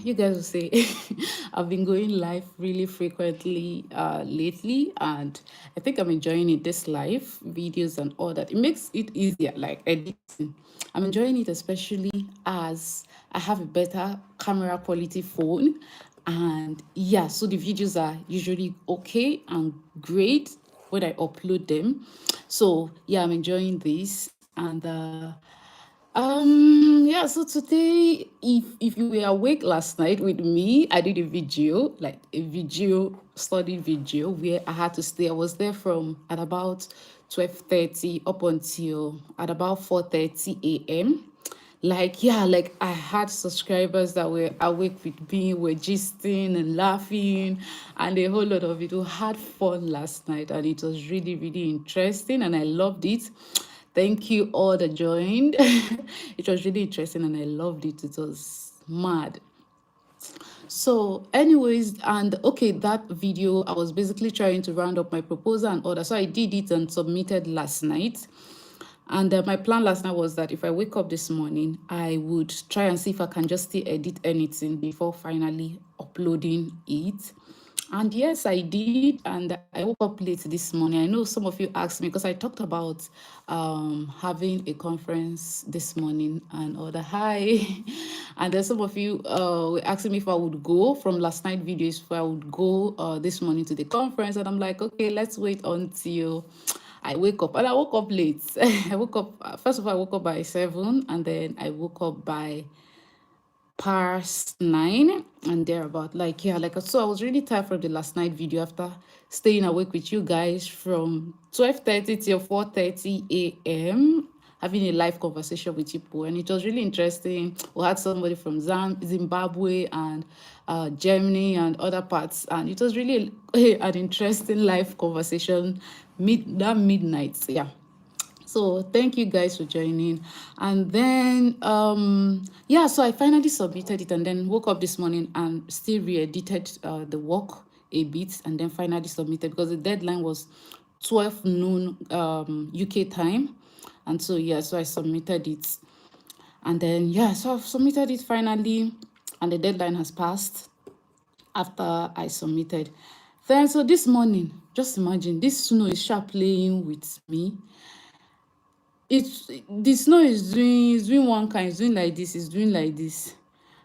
you guys will say I've been going live really frequently lately, and I think I'm enjoying it. This live videos and all that, it makes it easier, like editing. I'm enjoying it, especially as I have a better camera quality phone, and yeah, so the videos are usually okay and great when I upload them. So yeah, I'm enjoying this. And yeah, so today, if you were awake last night with me, I did a video, like a video study video where I had to stay. I was there from at about 12:30 up until at about 4:30 a.m. Like, yeah, like I had subscribers that were awake with me, were gisting and laughing, and a whole lot of it. We had fun last night, and it was really, really interesting, and I loved it. Thank you all that joined. It was really interesting, and I loved it. It was mad. So, anyways, and okay, that video, I was basically trying to round up my proposal and order. So I did it and submitted last night. And my plan last night was that if I wake up this morning, I would try and see if I can just still edit anything before finally uploading it. And yes, I did. And I woke up late this morning. I know some of you asked me because I talked about having a conference this morning and all the hi. And then some of you were asking me if I would go from last night videos, if I would go this morning to the conference. And I'm like, okay, let's wait until I wake up. And I woke up late. I woke up, first of all, I woke up by 7, and then I woke up by past 9 and thereabout. Like, yeah, like, so I was really tired from the last night video after staying awake with you guys from 12:30 till 4:30 a.m. having a live conversation with people, and it was really interesting. We had somebody from Zimbabwe and Germany and other parts, and it was really an interesting live conversation midnight. Yeah, so thank you guys for joining. And then yeah, so I finally submitted it and then woke up this morning and still re-edited the work a bit and then finally submitted because the deadline was 12 noon UK time. And so yeah, so I submitted it. And then yeah, so I've submitted it finally, and the deadline has passed after I submitted. Then so this morning, just imagine this snow is sharp playing with me. It's the snow is doing one kind, it's doing like this, it's doing like this.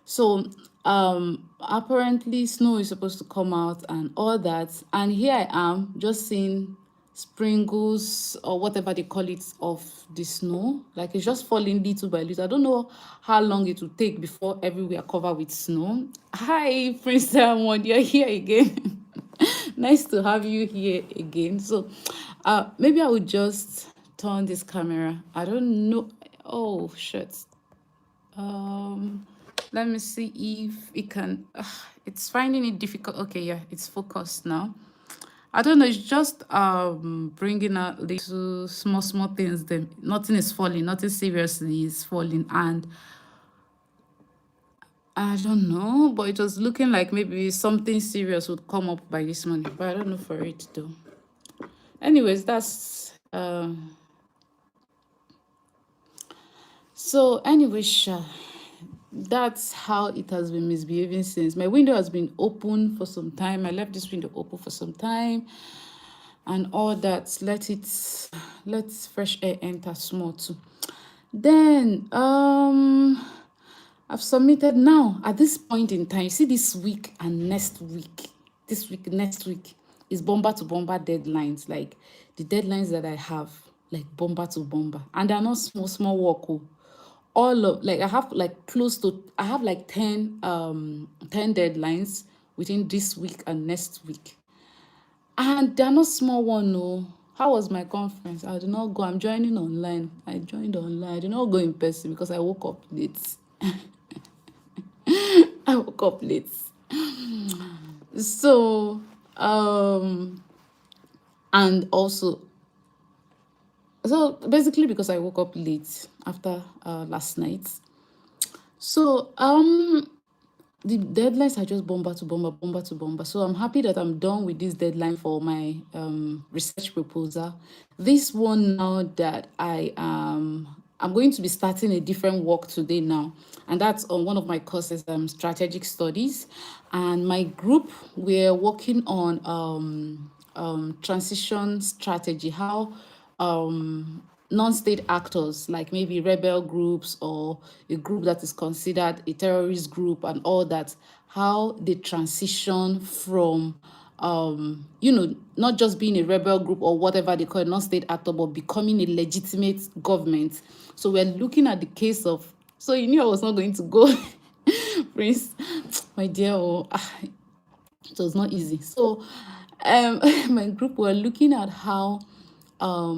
So apparently snow is supposed to come out and all that, and here I am just seeing sprinkles or whatever they call it of the snow, like it's just falling little by little. I don't know how long it will take before everywhere covered with snow. Hi Prince Diamond, you're here again. Nice to have you here again. So maybe I would just turn this camera. I don't know. Oh shit. Let me see if it can. It's finding it difficult. Okay, yeah, it's focused now. I don't know. It's just bringing out little small things. Then nothing is falling. Nothing seriously is falling, and I don't know. But it was looking like maybe something serious would come up by this morning. But I don't know for it though. Anyways, that's so anyway, sha, that's how it has been misbehaving since. My window has been open for some time. I left this window open for some time and all that. Let's fresh air enter small too. Then I've submitted now at this point in time. You see, this week and next week, this week, next week is bomber to bomber deadlines. Like the deadlines that I have, like bomber to bomber, and they're not small work. Oh. All of like I have like close to I have like 10 deadlines within this week and next week, and they're not small one. No, how was my conference? I did not go. I'm joining online. I joined online. I did not go in person because I woke up late. I woke up late. So and also, so basically because I woke up late after last night. So the deadlines are just bomber to bomber, bomber to bomber. So I'm happy that I'm done with this deadline for my research proposal. This one now that I am I'm going to be starting a different work today now, and that's on one of my courses, strategic studies. And my group, we're working on transition strategy, how non-state actors like maybe rebel groups or a group that is considered a terrorist group and all that, how they transition from not just being a rebel group or whatever they call a non-state actor, but becoming a legitimate government. So we're looking at the case of, so you knew I was not going to go, Prince, my dear, it was not easy. So my group were looking at how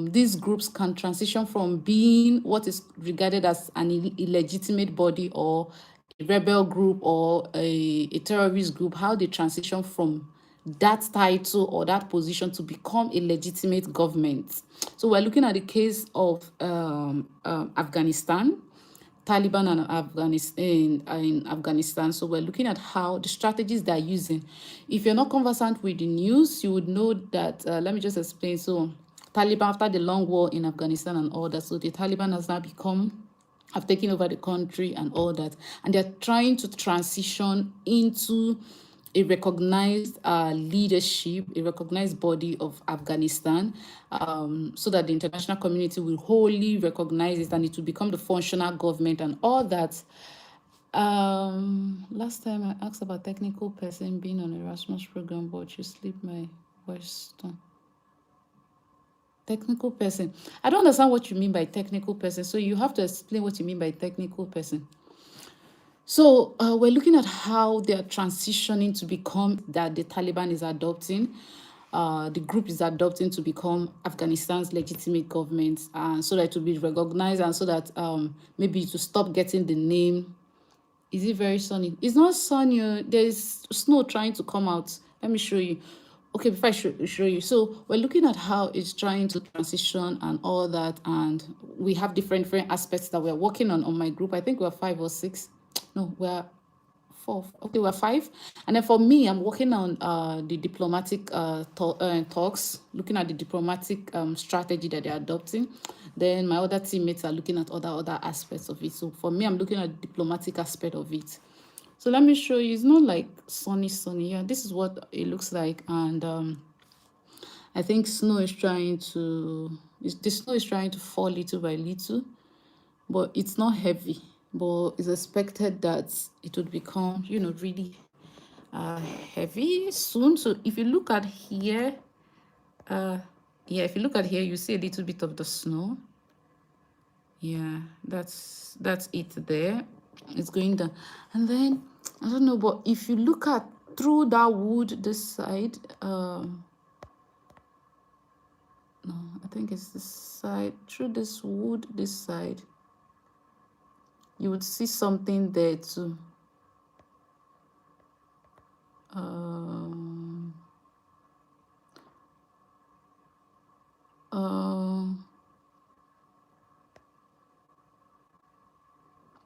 these groups can transition from being what is regarded as an illegitimate body or a rebel group or a terrorist group, how they transition from that title or that position to become a legitimate government. So we're looking at the case of Afghanistan, Taliban and Afghanistan in Afghanistan. So we're looking at how the strategies they're using. If you're not conversant with the news, you would know that. Let me just explain. So Taliban, after the long war in Afghanistan and all that, so the Taliban has now have taken over the country and all that, and they're trying to transition into a recognized leadership, a recognized body of Afghanistan, so that the international community will wholly recognize it and it will become the functional government and all that. Last time I asked about technical person being on Erasmus program, but you sleep my voice tone. Technical person. I don't understand what you mean by technical person, so you have to explain what you mean by technical person. So we're looking at how they are transitioning to become that the Taliban is adopting, the group is adopting to become Afghanistan's legitimate government, and so that it will be recognized and so that maybe to stop getting the name. Is it very sunny? It's not sunny. There's snow trying to come out. Let me show you. Okay, before I show you. So we're looking at how it's trying to transition and all that. And we have different aspects that we're working on my group. I think we're 5 or 6. No, we're 4. Okay, we're 5. And then for me, I'm working on the diplomatic talks, looking at the diplomatic strategy that they're adopting. Then my other teammates are looking at other aspects of it. So for me, I'm looking at the diplomatic aspect of it. So let me show you. It's not like sunny. Yeah, this is what it looks like. And I think snow is trying to, the snow is trying to fall little by little, but it's not heavy. But it's expected that it would become, really heavy soon. So if you look at here, if you look at here, you see a little bit of the snow. Yeah, that's it there. It's going down. And then, I don't know, but if you look at through that wood, this side, no, I think it's this side, through this wood, this side, you would see something there too.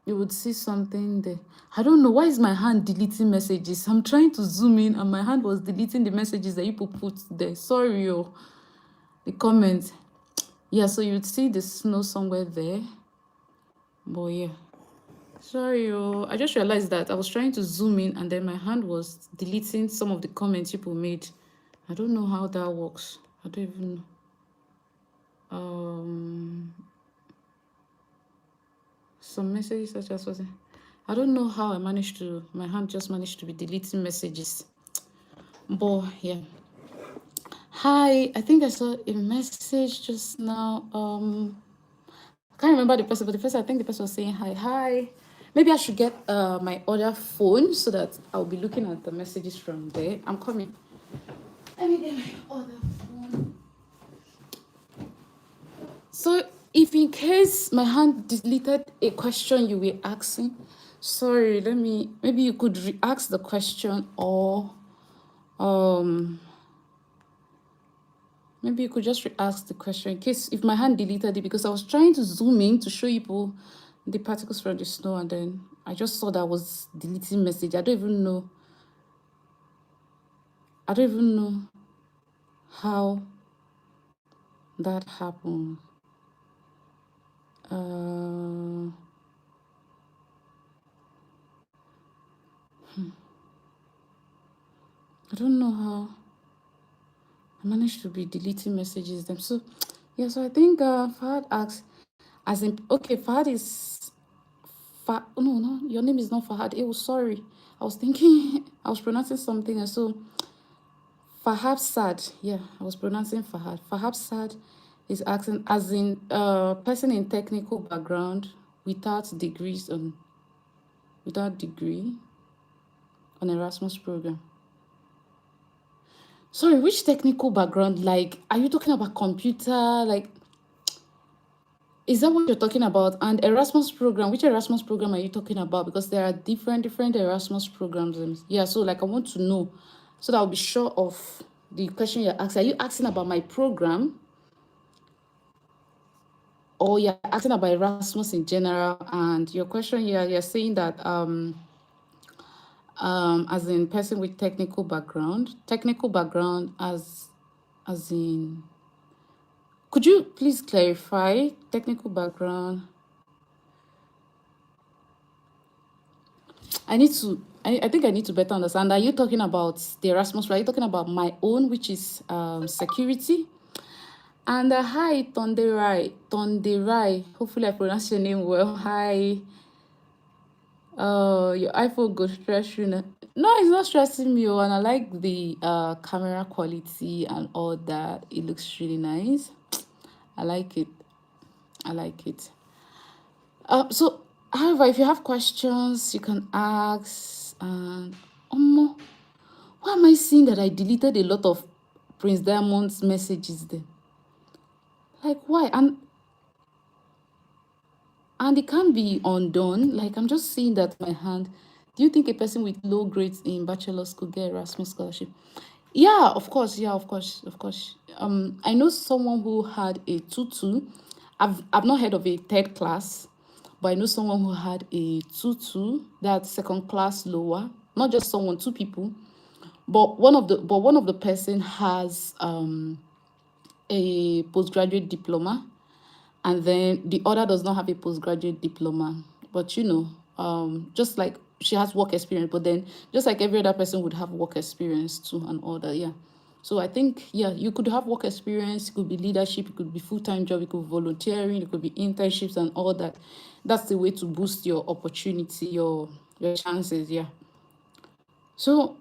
You would see something there. I don't know, why is my hand deleting messages? I'm trying to zoom in and my hand was deleting the messages that you put there. Sorry, the comments. Yeah, so you'd see the snow somewhere there. But yeah, sorry, I just realized that I was trying to zoom in and then my hand was deleting some of the comments people made. I don't know how that works. I don't even know. Some messages such as was, I don't know how my hand just managed to be deleting messages. But yeah. Hi, I think I saw a message just now. I can't remember the person, but I think the person was saying hi. Maybe I should get my other phone so that I'll be looking at the messages from there. I'm coming. Let me get my other phone. So if in case my hand deleted a question you were asking, sorry, maybe you could re-ask the question, or maybe you could just re-ask the question in case if my hand deleted it, because I was trying to zoom in to show you the particles from the snow, and then I just saw that I was deleting message. I don't even know how that happened. Uh, I don't know how I managed to be deleting messages them. So yeah, so I think Fahad asks, as in, okay, Fahad is no, your name is not Fahad. It was sorry. I was thinking I was pronouncing something, and so Fahad Sad. Yeah, I was pronouncing Fahad. Fahad Sad is asking, as in person in technical background without degrees on without degree on Erasmus program. Sorry, which technical background? Like, are you talking about computer? Like, is that what you're talking about? And Erasmus program, which Erasmus program are you talking about? Because there are different Erasmus programs. Yeah, so like I want to know so that I'll be sure of the question you're asking. Are you asking about my program, or you're asking about Erasmus in general? And your question here, you're saying that as in person with technical background as in, could you please clarify technical background? I think I need to better understand. Are you talking about the Erasmus? Are you talking about my own, which is security? And hi, Tonderai. Hopefully I pronounced your name well. Hi. Your iPhone go stress you. No, it's not stressing me. And I like the camera quality and all that. It looks really nice. I like it. I like it. So, however, if you have questions, you can ask. And why am I seeing that I deleted a lot of Prince Diamond's messages there? Like, why? And it can't be undone. Like, I'm just seeing that my hand. Do you think a person with low grades in bachelor's could get Erasmus scholarship? Yeah, of course. Yeah, of course, of course. I know someone who had a 2-2. I've not heard of a third class, but I know someone who had a 2-2. That's second class lower. Not just someone, two people. But one of the person has a postgraduate diploma, and then the other does not have a postgraduate diploma. But just like she has work experience, but then just like every other person would have work experience too and all that. Yeah. So I think, yeah, you could have work experience, it could be leadership, it could be full-time job, it could be volunteering, it could be internships and all that. That's the way to boost your opportunity, your chances. Yeah. So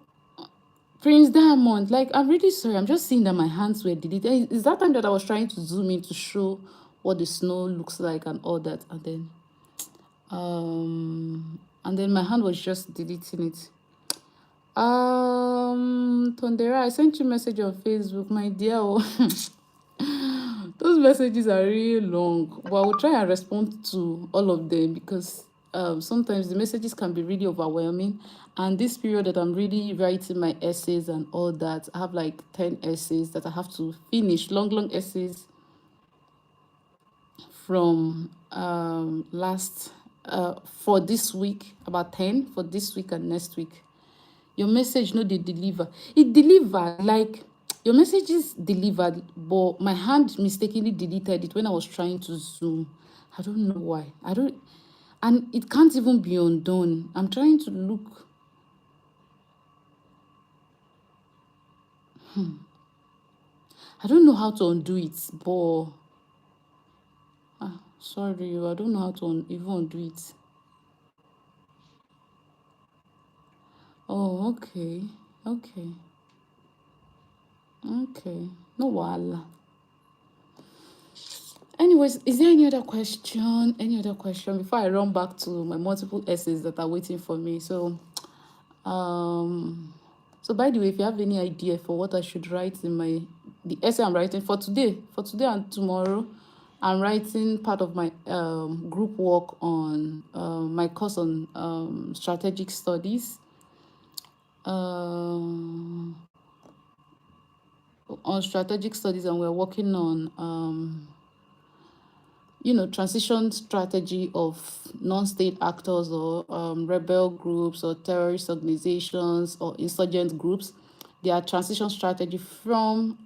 Prince Diamond, like, I'm really sorry. I'm just seeing that my hands were deleted. Is that time that I was trying to zoom in to show what the snow looks like and all that, and then my hand was just deleting it. Tondera, I sent you a message on Facebook, my dear. Those messages are really long, but I will try and respond to all of them because sometimes the messages can be really overwhelming. And this period that I'm really writing my essays and all that, I have like 10 essays that I have to finish, long essays from last for this week, about 10 for this week and next week. Your message no dey deliver. It delivered, like your message is delivered, but my hand mistakenly deleted it when I was trying to zoom. I don't know why. And it can't even be undone. I'm trying to look. I don't know how to undo it, but sorry, I don't know how to even undo it. Oh, okay. Okay. No wahala. Anyways, is there any other question? Any other question before I run back to my multiple essays that are waiting for me? So by the way, if you have any idea for what I should write in the essay I'm writing for today and tomorrow, I'm writing part of my group work on my course on strategic studies. On strategic studies, and we're working on transition strategy of non-state actors or rebel groups or terrorist organizations or insurgent groups. Their transition strategy from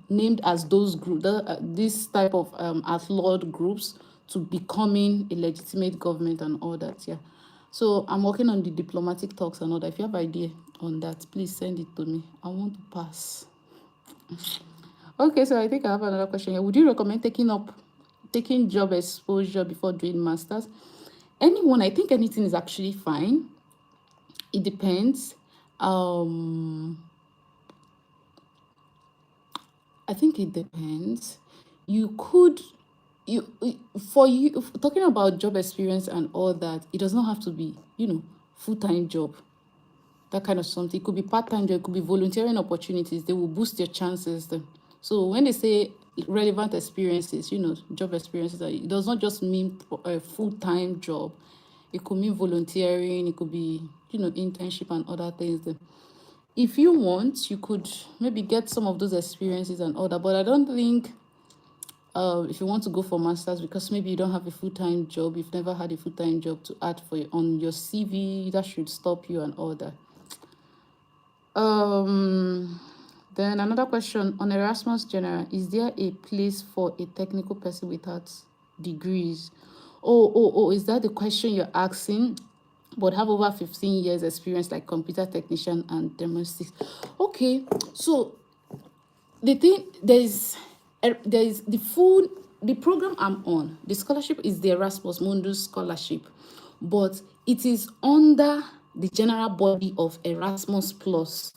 named as those groups, this type of outlawed groups, to becoming a legitimate government and all that. Yeah. So I'm working on the diplomatic talks and all that. If you have idea on that, please send it to me. I want to pass. Okay, so I think I have another question here. Would you recommend taking job exposure before doing masters? Anyone, I think anything is actually fine. It depends. I think it depends. You could you for you talking about job experience and all that, it does not have to be, full-time job. That kind of something. It could be part-time job, it could be volunteering opportunities. They will boost your chances then. So when they say relevant experiences, job experiences, it does not just mean a full-time job. It could mean volunteering, it could be, internship and other things then. If you want, you could maybe get some of those experiences and all that, but I don't think if you want to go for masters, because maybe you don't have a full-time job, you've never had a full-time job to add on your CV, that should stop you and all that. Then another question on Erasmus General: is there a place for a technical person without degrees? Oh, is that the question you're asking? But have over 15 years experience, like computer technician and diagnostics. Okay, so the thing, there's the program I'm on. The scholarship is the Erasmus Mundus scholarship, but it is under the general body of Erasmus Plus.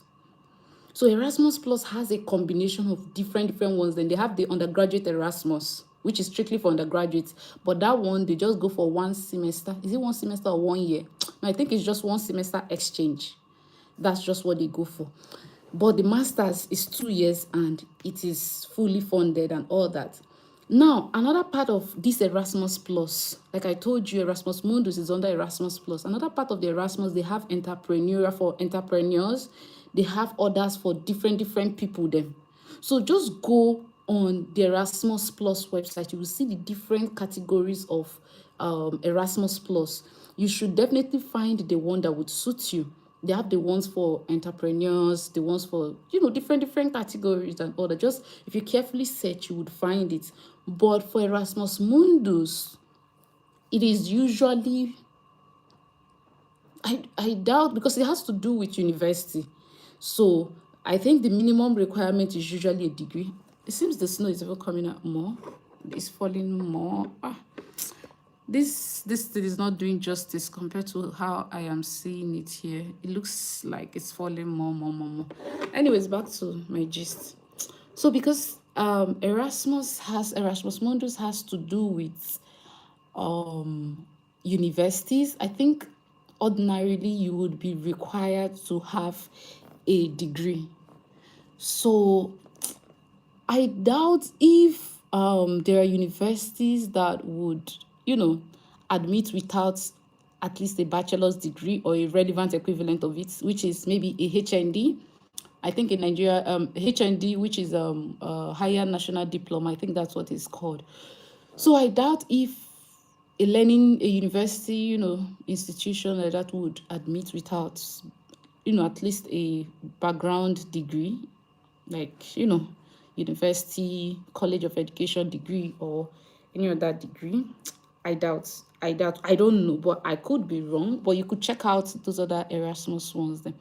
So Erasmus Plus has a combination of different ones. Then they have the undergraduate Erasmus, which is strictly for undergraduates. But that one, they just go for 1 semester. Is it 1 semester or 1 year? No, I think it's just 1 semester exchange. That's just what they go for. But the master's is 2 years and it is fully funded and all that. Now, another part of this Erasmus Plus, like I told you, Erasmus Mundus is under Erasmus Plus. Another part of the Erasmus, they have entrepreneurial for entrepreneurs. They have others for different people then. So just go on the Erasmus Plus website. You will see the different categories of Erasmus Plus. You should definitely find the one that would suit you. They have the ones for entrepreneurs, the ones for, different categories and all that. Just if you carefully search, you would find it. But for Erasmus Mundus, it is usually, I doubt, because it has to do with university. So I think the minimum requirement is usually a degree. It seems the snow is even coming out more. It's falling more. This thing is not doing justice compared to how I am seeing it here. It looks like it's falling more. Anyways, back to my gist. So because Erasmus Mundus has to do with universities, I think ordinarily you would be required to have a degree. So I doubt if there are universities that would, admit without at least a bachelor's degree or a relevant equivalent of it, which is maybe a HND. I think in Nigeria, HND, which is higher national diploma, I think that's what it's called. So I doubt if a university, institution like that would admit without, at least a background degree, like, university, college of education degree, or any other degree. I doubt. I don't know, but I could be wrong. But you could check out those other Erasmus ones then.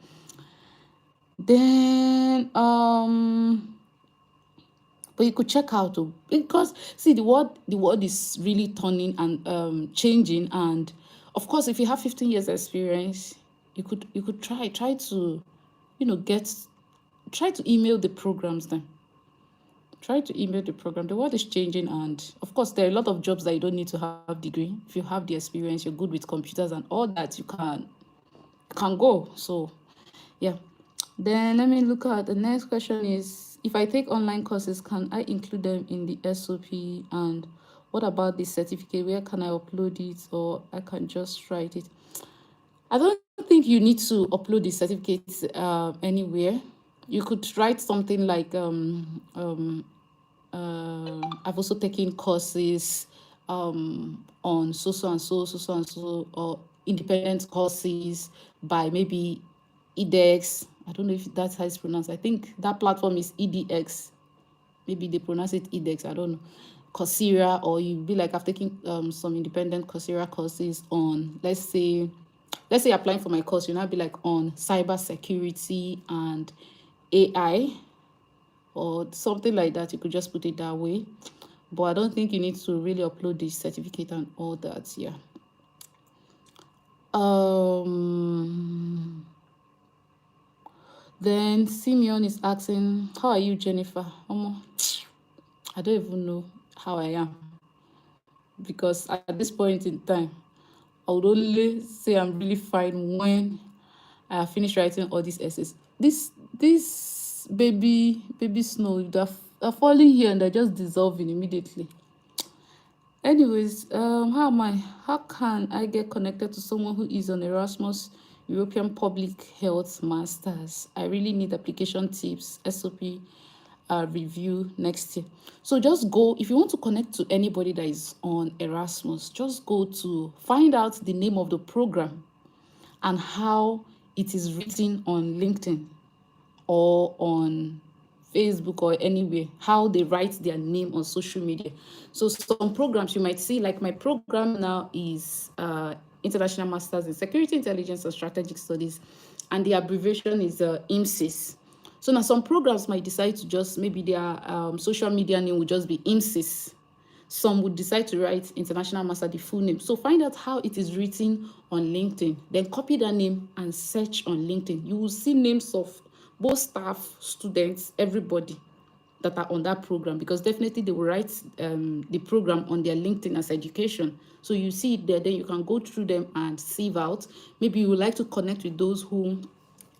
But you could check out, because see, the world is really turning and changing, and of course, if you have 15 years experience, you could try to, try to email the programs then. Try to email the program. The world is changing, and of course, there are a lot of jobs that you don't need to have degree. If you have the experience, you're good with computers and all that, you can go. So, yeah. Then let me look at the next question is, if I take online courses, can I include them in the SOP? And what about the certificate? Where can I upload it, or I can just write it? I don't think you need to upload the certificates anywhere. You could write something like I've also taken courses on so and so, or independent courses by maybe edX. I don't know if that's how it's pronounced. I think that platform is EDX. Maybe they pronounce it edX. I don't know. Coursera, or you be like, I've taken some independent Coursera courses on, let's say applying for my course, you now be like on cyber security and AI or something like that. You could just put it that way. But I don't think you need to really upload the certificate and all that. Yeah. Then Simeon is asking, how are you, Jennifer? I don't even know how I am, because at this point in time, I would only say I'm really fine when I have finished writing all these essays. This baby snow, they're falling here and they're just dissolving immediately. Anyways, how can I get connected to someone who is on Erasmus European Public Health Masters? I really need application tips, SOP review next year. So just go, if you want to connect to anybody that is on Erasmus, just go to find out the name of the program and how it is written on LinkedIn or on Facebook or anywhere, how they write their name on social media. So some programs you might see, like my program now is International Masters in Security, Intelligence and Strategic Studies, and the abbreviation is IMSIS. So now some programs might decide to just, maybe their social media name would just be IMSIS. Some would decide to write International Master, the full name. So find out how it is written on LinkedIn. Then copy that name and search on LinkedIn. You will see names of both staff, students, everybody that are on that program, because definitely they will write the program on their LinkedIn as education. So you see it there, then you can go through them and sieve out. Maybe you would like to connect with those who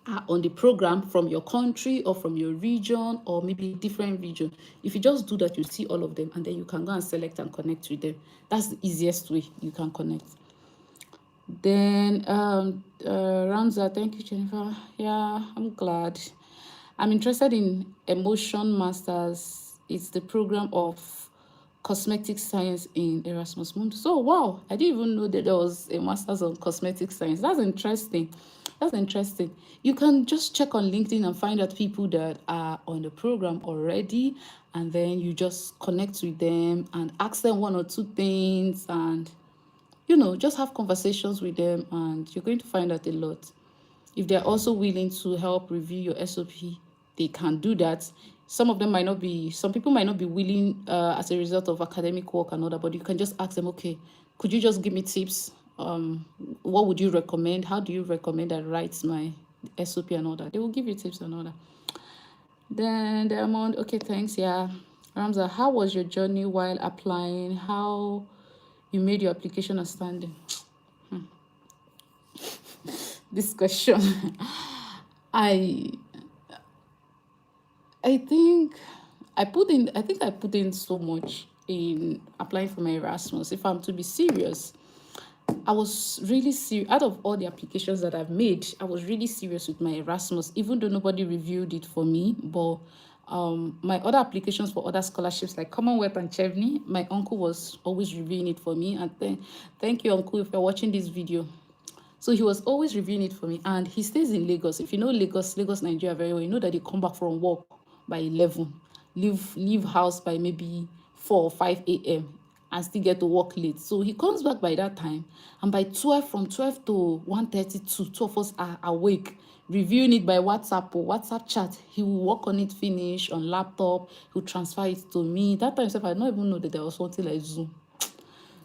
are on the program from your country or from your region, or maybe different region. If you just do that, you see all of them, and then you can go and select and connect with them. That's the easiest way you can connect. Then Ramza, thank you, Jennifer. Yeah, I'm glad. I'm interested in Emotion Masters. It's the program of cosmetic science in Erasmus Mundus. So wow, I didn't even know that there was a master's on cosmetic science. That's interesting. That's interesting. You can just check on LinkedIn and find out people that are on the program already, and then you just connect with them and ask them one or two things, and just have conversations with them, and you're going to find out a lot. If they're also willing to help review your SOP, they can do that. Some people might not be willing as a result of academic work and all that, but you can just ask them, okay, could you just give me tips? What would you recommend? How do you recommend I write my SOP and all that? They will give you tips and all that. Then the amount, okay, thanks. Yeah. Ramza, how was your journey while applying? How you made your application outstanding? This question. I think I put in so much in applying for my Erasmus. If I'm to be serious, I was really serious. Out of all the applications that I've made, I was really serious with my Erasmus, even though nobody reviewed it for me. But my other applications for other scholarships like Commonwealth and Chevney, my uncle was always reviewing it for me. And thank you, uncle, if you're watching this video. So he was always reviewing it for me, and he stays in Lagos. If you know Lagos, Nigeria very well, you know that they come back from work by 11, leave house by maybe 4 or 5 a.m. and still get to work late. So he comes back by that time, and by 12, from 12 to 1:32, two of us are awake, reviewing it by WhatsApp or WhatsApp chat. He will work on it, finish on laptop, he'll transfer it to me. That time, I don't even know that there was something like Zoom.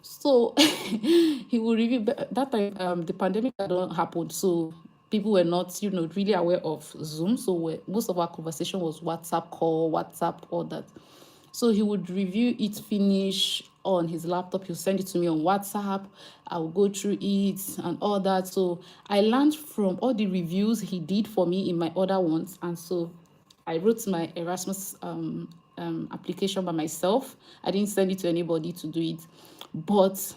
So he will review. That time, the pandemic had not happened, so people were not, really aware of Zoom. So most of our conversation was WhatsApp call, WhatsApp, all that. So he would review it, finish on his laptop. He'll send it to me on WhatsApp. I will go through it and all that. So I learned from all the reviews he did for me in my other ones, and so I wrote my Erasmus application by myself. I didn't send it to anybody to do it, but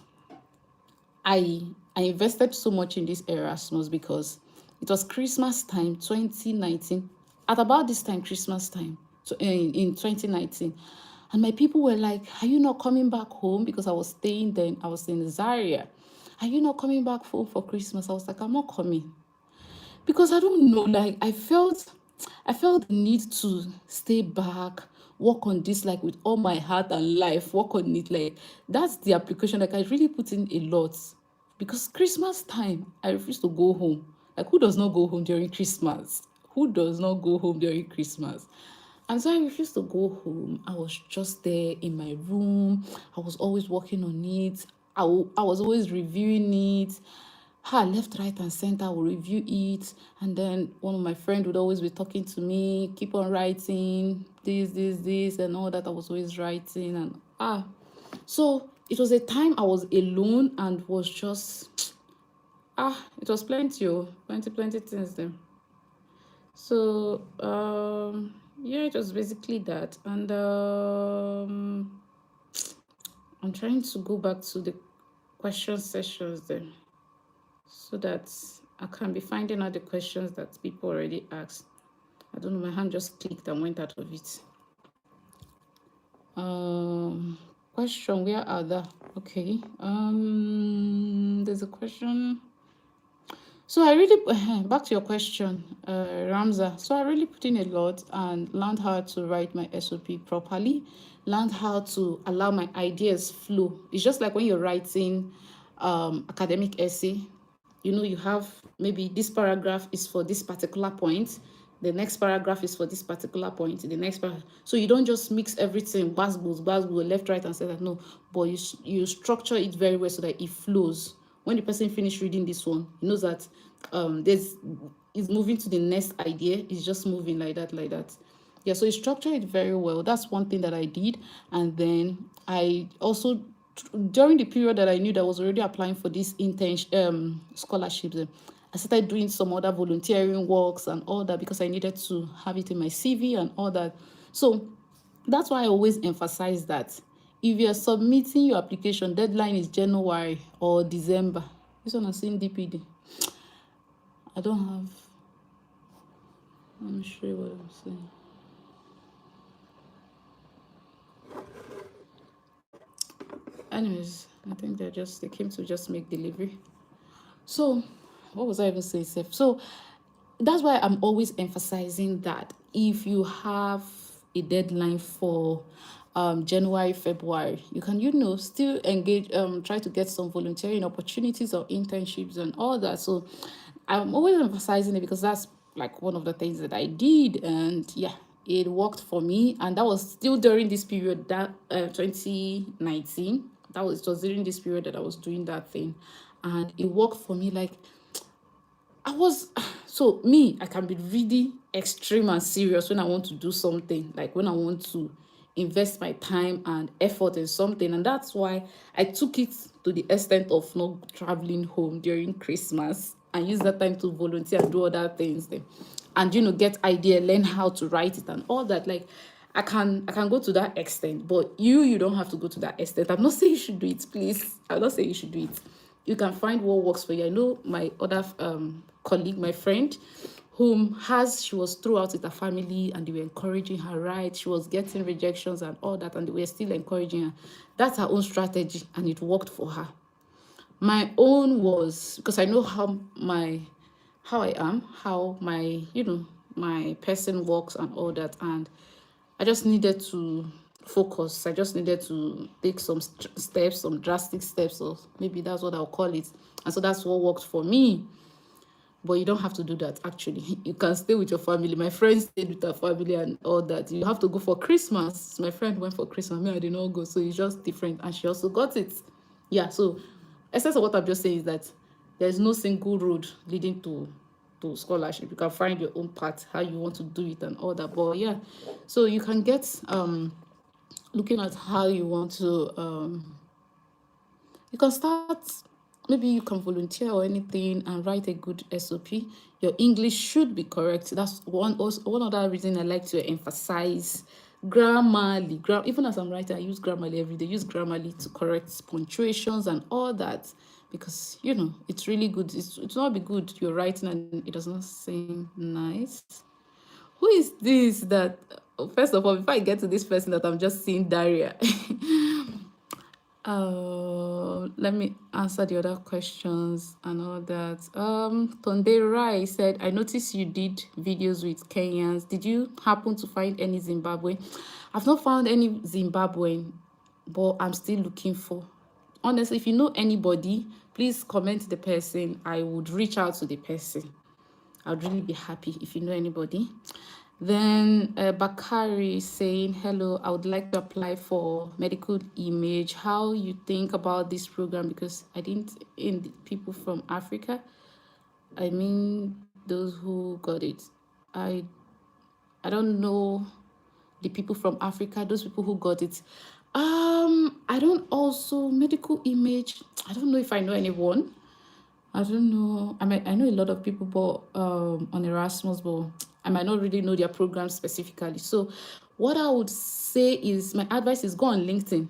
I invested so much in this Erasmus because it was Christmas time, 2019. At about this time, Christmas time, so in 2019, and my people were like, "Are you not coming back home?" Because I was staying then. I was in Zaria. "Are you not coming back home for Christmas?" I was like, "I'm not coming," because I don't know. Like I felt the need to stay back work on this like with all my heart and life, work on it. Like that's the application. Like I really put in a lot because Christmas time, I refuse to go home. Like who does not go home during Christmas? Who does not go home during Christmas? And so I refused to go home. I was just there in my room. I was always working on it. I was always reviewing it. Left, right, and center, I will review it. And then one of my friends would always be talking to me, keep on writing, this, and all that. I was always writing. So it was a time I was alone and was just, it was plenty things there. So, yeah, it was basically that. And I'm trying to go back to the question sessions there so that I can be finding out the questions that people already asked. I don't know, my hand just clicked and went out of it. Question, where are the, okay. There's a question. So I really, back to your question, Ramza. So I really put in a lot and learned how to write my SOP properly, learned how to allow my ideas flow. It's just like when you're writing academic essay, you know, you have maybe this paragraph is for this particular point, the next paragraph is for this particular point, the next paragraph. So you don't just mix everything, basbos, left, right, and center. No, but you structure it very well so that it flows. When the person finished reading this one, he knows that is moving to the next idea. It's just moving like that. Yeah, so you structure it very well. That's one thing that I did. And then I also, during the period that I knew that I was already applying for this intern scholarships, I started doing some other volunteering works and all that because I needed to have it in my CV and all that. So that's why I always emphasize that if you're submitting your application, deadline is January or December. This one I'm seeing DPD. I don't have, let me show you what I'm saying. Anyways, I think they came to just make delivery. So what was I even saying, Seth? So that's why I'm always emphasizing that if you have a deadline for January, February, you can, still engage, try to get some volunteering opportunities or internships and all that. So I'm always emphasizing it because that's like one of the things that I did. And yeah, it worked for me. And that was still during this period, that 2019. It was during this period that I was doing that thing. And it worked for me. Like, I can be really extreme and serious when I want to do something, like when I want to invest my time and effort in something. And that's why I took it to the extent of not traveling home during Christmas and use that time to volunteer and do other things there. And, get idea, learn how to write it and all that. Like, I can go to that extent, but you don't have to go to that extent. I'm not saying you should do it, please. I'm not saying you should do it. You can find what works for you. I know my other colleague, my friend, she was throughout with her family and they were encouraging her, right? She was getting rejections and all that, and they were still encouraging her. That's her own strategy, and it worked for her. My own was, because I know how I am, how my person works and all that, and I just needed to focus. I just needed to take some steps, some drastic steps, or maybe that's what I'll call it. And so that's what worked for me. But you don't have to do that, actually. You can stay with your family. My friend stayed with her family and all that. You have to go for Christmas. My friend went for Christmas. Me, I did not go. So it's just different. And she also got it. Yeah, so essence of what I'm just saying is that there's no single road leading to scholarship. You can find your own path, how you want to do it and all that. But yeah, so you can get looking at how you want to you can start, maybe you can volunteer or anything and write a good SOP. Your English should be correct. That's one other reason I like to emphasize Grammarly. Even as I'm writing, I use Grammarly every day. Use Grammarly to correct punctuations and all that, because it's really good. It's not be good you're writing and it does not seem nice. Who is this that, first of all, before I get to this person that I'm just seeing, Daria. Let me answer the other questions and all that. Tonde Rai said, I noticed you did videos with Kenyans. Did you happen to find any Zimbabwean? I've not found any Zimbabwean, but I'm still looking for. Honestly, if you know anybody, please comment the person. I would reach out to the person. I'd really be happy if you know anybody. Then Bakari saying, hello, I would like to apply for medical image. How you think about this program? Because I didn't in people from Africa. I mean those who got it. I I don't know the people from Africa, those people who got it. I don't also medical image. I don't know if I know anyone. I don't know. I know a lot of people, but on Erasmus, but I might not really know their program specifically. So, what I would say is my advice is go on LinkedIn,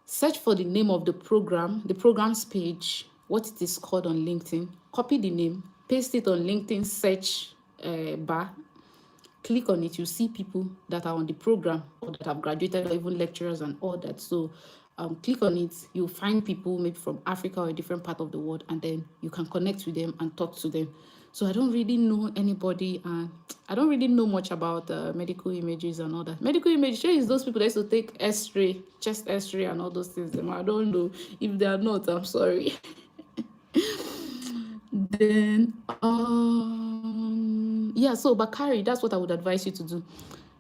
search for the name of the program's page, what it is called on LinkedIn, copy the name, paste it on LinkedIn search bar, click on it, you see people that are on the program or that have graduated or even lecturers and all that. So click on it, you'll find people maybe from Africa or a different part of the world, and then you can connect with them and talk to them. So I don't really know anybody, and I don't really know much about medical images and all that. Medical image is those people that used to take x-ray, chest x-ray and all those things. I don't know. If they are not, I'm sorry. Then yeah, so Bakari, that's what I would advise you to do.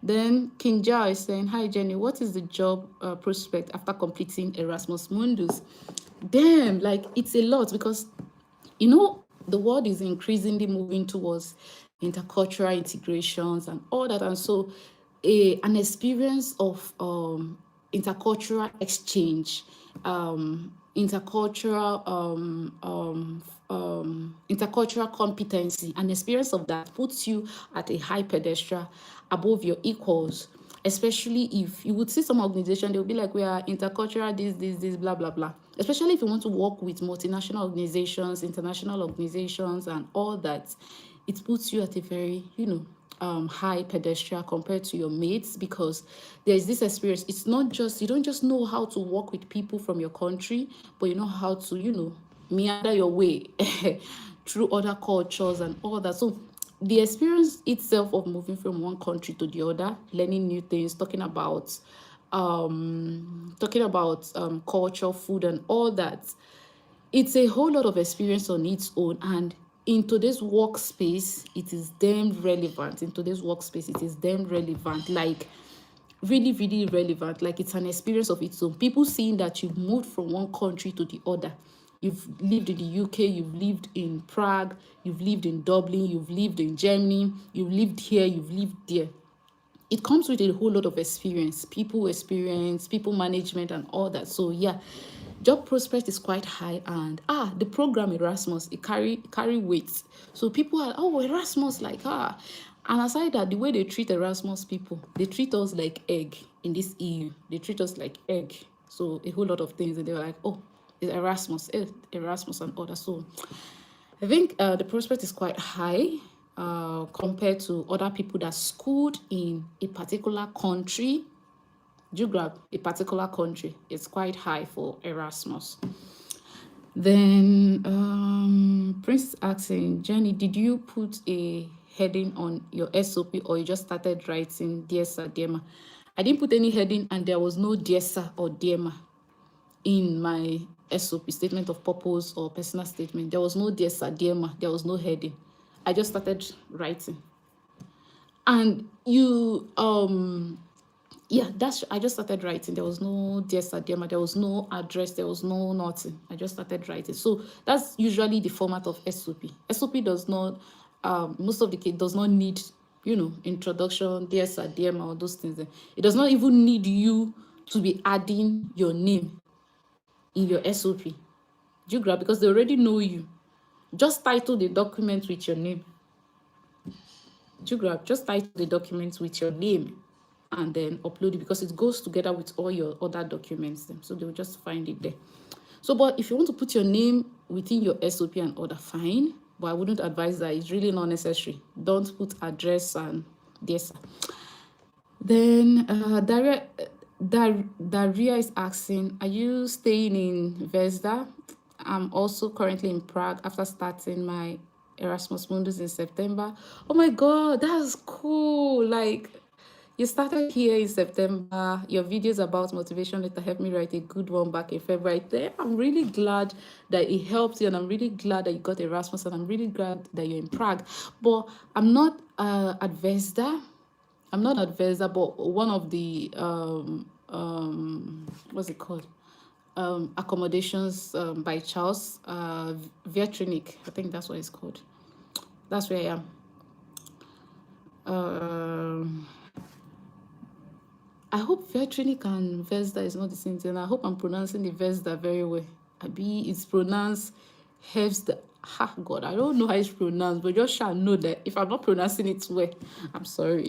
Then Kinja is saying, hi Jenny, what is the job prospect after completing Erasmus Mundus? Damn, like it's a lot, because the world is increasingly moving towards intercultural integrations and all that, and so an experience of intercultural exchange, intercultural competency, an experience of that puts you at a high pedestal above your equals. Especially if you would see some organization, they'll be like, we are intercultural, this, blah, blah, blah. Especially if you want to work with multinational organizations, international organizations, and all that, it puts you at a very, high pedestal compared to your mates, because there's this experience. It's not just, you don't just know how to work with people from your country, but you know how to, meander your way through other cultures and all that. So the experience itself of moving from one country to the other, learning new things, talking about culture, food, and all that, it's a whole lot of experience on its own. And in today's workspace, it is damn relevant. Like really, really relevant. Like it's an experience of its own. People seeing that you've moved from one country to the other. You've lived in the UK, you've lived in Prague, you've lived in Dublin, you've lived in Germany, you've lived here, you've lived there. It comes with a whole lot of experience, people management and all that. So yeah, job prospect is quite high. And the program Erasmus, it carry weight. So people are, Erasmus, like and aside that, the way they treat Erasmus people, they treat us like egg in this EU. They treat us like egg. So a whole lot of things, and they were like, it's Erasmus and all that. So I think the prospect is quite high compared to other people that schooled in a particular country. Do you grab a particular country? It's quite high for Erasmus. Then Prince is asking, Jenny, did you put a heading on your SOP, or you just started writing Dear Sir, Dear Ma? I didn't put any heading, and there was no Dear Sir or Dear Ma in my SOP, statement of purpose or personal statement. There was no Dear Sir, Dear Ma. There was no heading. I just started writing. And I just started writing. There was no Dear Sir, Dear Ma. There was no address. There was no nothing. I just started writing. So that's usually the format of SOP. SOP does not, most of the case, does not need, introduction, Dear Sir, Dear Ma, all those things. It does not even need you to be adding your name in your SOP. Do you grab? Because they already know you. Just title the document with your name. Do you grab? Just title the document with your name and then upload it, because it goes together with all your other documents. So they'll just find it there. So, but if you want to put your name within your SOP and order, fine. But I wouldn't advise that. It's really not necessary. Don't put address and this. Then Daria is asking, are you staying in Vesda? I'm also currently in Prague after starting my Erasmus Mundus in September. Oh my God, that's cool. Like, you started here in September. Your videos about motivation letter helped me write a good one back in February. There, I'm really glad that it helped you, and I'm really glad that you got Erasmus, and I'm really glad that you're in Prague. But I'm not at Vesda. I'm not advisor, but one of the what's it called? Accommodations by Charles, Viatrinic. I think that's what it's called. That's where I am. I hope Viatrinic and Vesda is not the same thing. I hope I'm pronouncing the Vesda very well. Abi, it's pronounced Hevsda. Ha, God, I don't know how it's pronounced, but just shall know that if I'm not pronouncing it well, I'm sorry.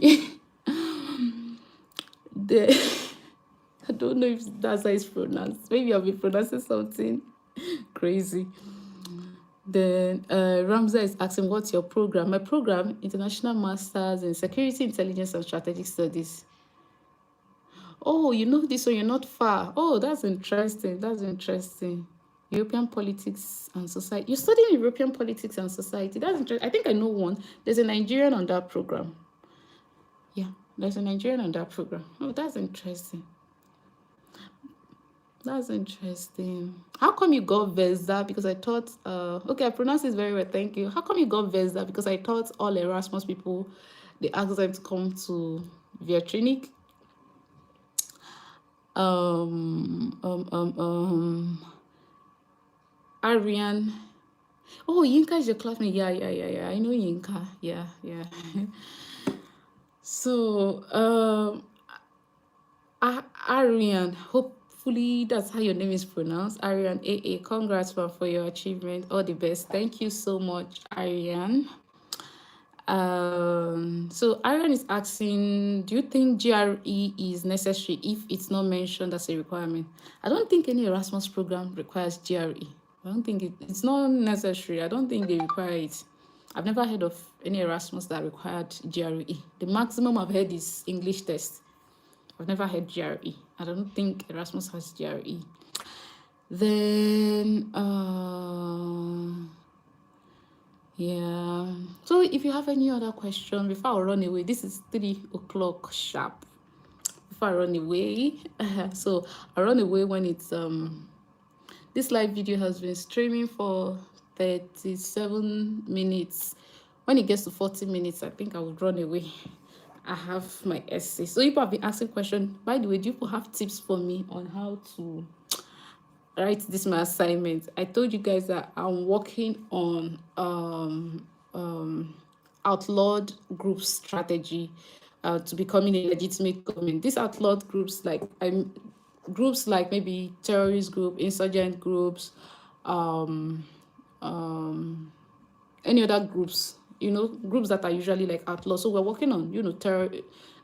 the I don't know if that's how it's pronounced. Maybe I'll be pronouncing something crazy. Then Ramza is asking, what's your program? My program, International Masters in Security, Intelligence and Strategic Studies. Oh, you know this, so you're not far. Oh, that's interesting. That's interesting. European politics and society. You're studying European politics and society. That's interesting. I think I know one. There's a Nigerian on that program. Yeah, there's a Nigerian on that program. Oh, that's interesting. That's interesting. How come you got Vesda? Because I thought, okay, I pronounced this very well, thank you. How come you got Vesda? Because I thought all Erasmus people, they asked them to come to Viatrinic. Arian. Oh, Yinka is your classmate. Yeah. I know Yinka. Yeah. So, Arian, hopefully that's how your name is pronounced. Arian AA, congrats for your achievement. All the best. Thank you so much, Arian. So Arian is asking, do you think GRE is necessary if it's not mentioned as a requirement? I don't think any Erasmus program requires GRE. I don't think it's not necessary. I don't think they require it. I've never heard of any Erasmus that required GRE. The maximum I've heard is English test. I've never heard GRE. I don't think Erasmus has GRE. Then, yeah. So if you have any other question, before I run away, this is 3 o'clock sharp. Before I run away, so I run away when it's this live video has been streaming for 37 minutes. When it gets to 40 minutes, I think I would run away. I have my essay. So people have been asking questions. By the way, do you have tips for me on how to write this my assignment? I told you guys that I'm working on outlawed group strategy to becoming a legitimate government. These outlawed groups, groups like maybe terrorist group, insurgent groups, any other groups, groups that are usually like outlaw. So we're working on, terror,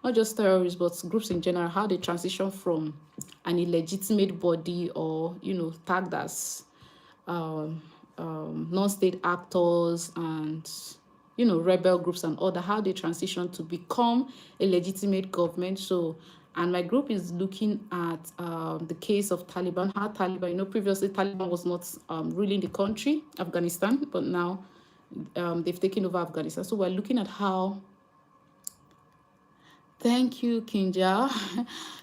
not just terrorists, but groups in general, how they transition from an illegitimate body or, tagged as non-state actors and, rebel groups and other, how they transition to become a legitimate government. So, and my group is looking at the case of Taliban, how Taliban, previously Taliban was not ruling the country, Afghanistan, but now they've taken over Afghanistan. So we're looking at how, thank you, Kinja.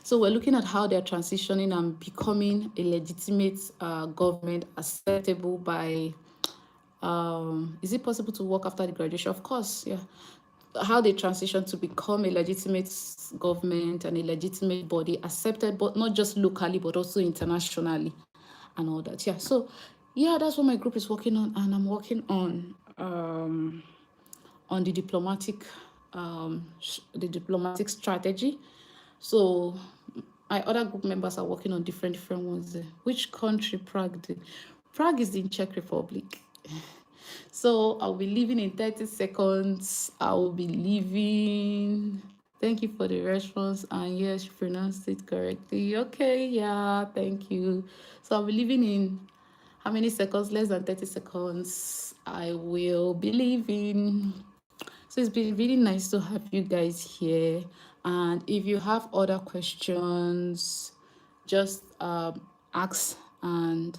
So we're looking at how they're transitioning and becoming a legitimate government acceptable by, is it possible to work after the graduation? Of course, yeah. How they transition to become a legitimate government and a legitimate body accepted, but not just locally, but also internationally and all that. Yeah. So, yeah, that's what my group is working on. And I'm working on the diplomatic strategy. So my other group members are working on different ones. Which country Prague did? Prague is in Czech Republic. So I'll be leaving in 30 seconds. I will be leaving. Thank you for the response. And yes, you pronounced it correctly. Okay, yeah, thank you. So I'll be leaving in how many seconds? Less than 30 seconds. I will be leaving. So it's been really nice to have you guys here. And if you have other questions, just ask, and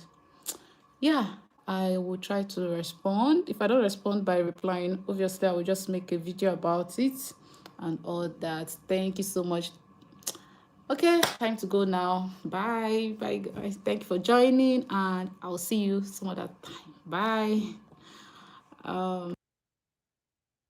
yeah, I will try to respond. If I don't respond by replying, obviously I will just make a video about it and all that. Thank you so much. Okay, time to go now. Bye. Bye, guys. Thank you for joining, and I'll see you some other time. Bye.